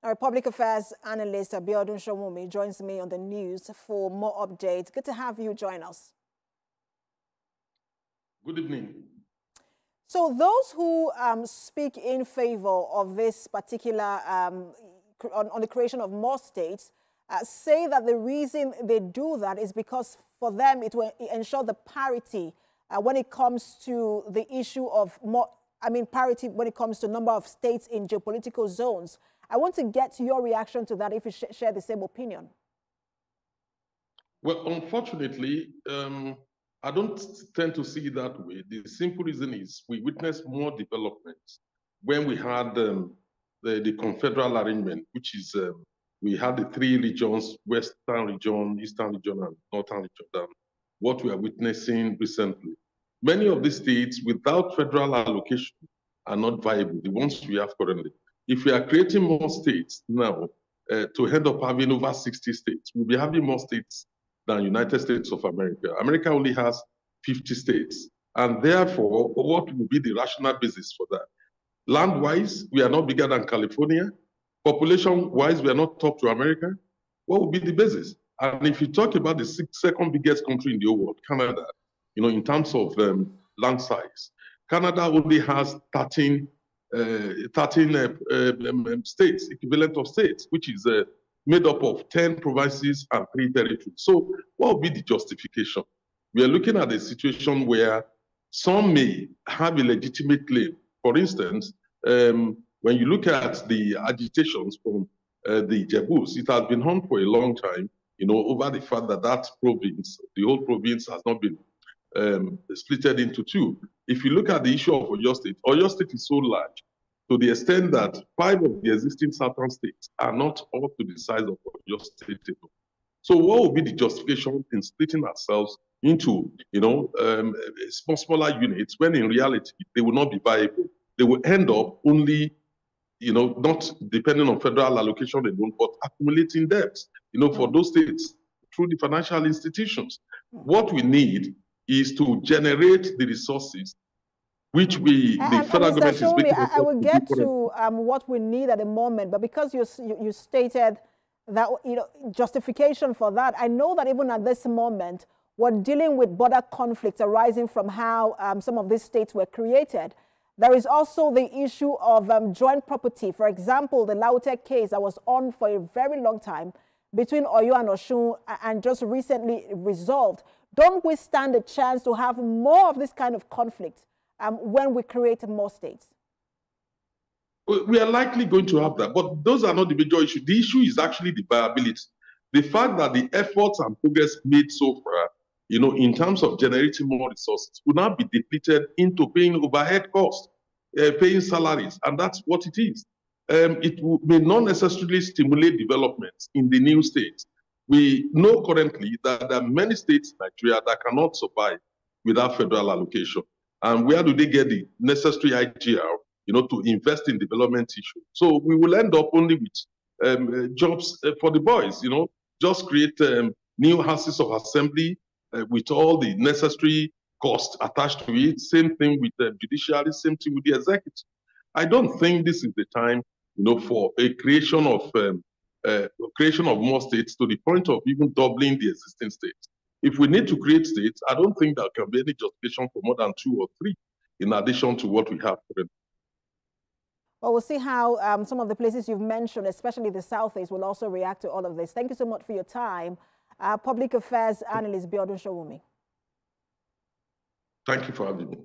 Our public affairs analyst Abiodun Showunmi joins me on the news for more updates. Good to have you join us. Good evening. So those who speak in favor of this particular, on the creation of more states, say that the reason they do that is because for them it will ensure the parity when it comes to the issue of parity when it comes to number of states in geopolitical zones. I want to get your reaction to that if you share the same opinion. Well, unfortunately, I don't tend to see it that way. The simple reason is we witnessed more development when we had the confederal arrangement, which is we had the three regions, Western region, Eastern region, and Northern region, than what we are witnessing recently. Many of these states without federal allocation are not viable, the ones we have currently. If we are creating more states now, to end up having over 60 states, we'll be having more states than United States of America. America only has 50 states. And therefore, what will be the rational basis for that? Land-wise, we are not bigger than California. Population-wise, we are not top to America. What will be the basis? And if you talk about the second biggest country in the world, Canada, in terms of land size, Canada only has 13 states, equivalent of states, which is made up of 10 provinces and 3 territories. So what would be the justification? We are looking at a situation where some may have a legitimate claim. For instance, when you look at the agitations from the Jebus, it has been on for a long time, over the fact that that province, the whole province has not been splitted into two. If you look at the issue of Oyo State is so large to the extent that 5 of the existing southern states are not up to the size of Oyo State. So what would be the justification in splitting ourselves into, smaller units when in reality they will not be viable? They will end up only, not depending on federal allocation alone, but accumulating debts, for those states through the financial institutions. What we need is to generate the resources which the federal government is making. I will get to what we need at the moment, but because you stated that justification for that, I know that even at this moment we're dealing with border conflicts arising from how some of these states were created. There is also the issue of joint property. For example, the Lautech case that was on for a very long time between Oyo and Osun and just recently resolved. Don't we stand a chance to have more of this kind of conflict when we create more states? We are likely going to have that, but those are not the major issue. The issue is actually the viability. The fact that the efforts and progress made so far, in terms of generating more resources, will now be depleted into paying overhead costs, paying salaries, and that's what it is. It may not necessarily stimulate development in the new states. We know currently that there are many states in Nigeria that cannot survive without federal allocation. And where do they get the necessary IGR, to invest in development issues? So we will end up only with jobs for the boys, just create new houses of assembly with all the necessary costs attached to it. Same thing with the judiciary, same thing with the executive. I don't think this is the time, for a creation of more states to the point of even doubling the existing states. If we need to create states, I don't think there can be any justification for more than 2 or 3 in addition to what we have currently. Well, we'll see how some of the places you've mentioned, especially the Southeast, will also react to all of this. Thank you so much for your time. Public affairs analyst Abiodun Showunmi. Thank you for having me.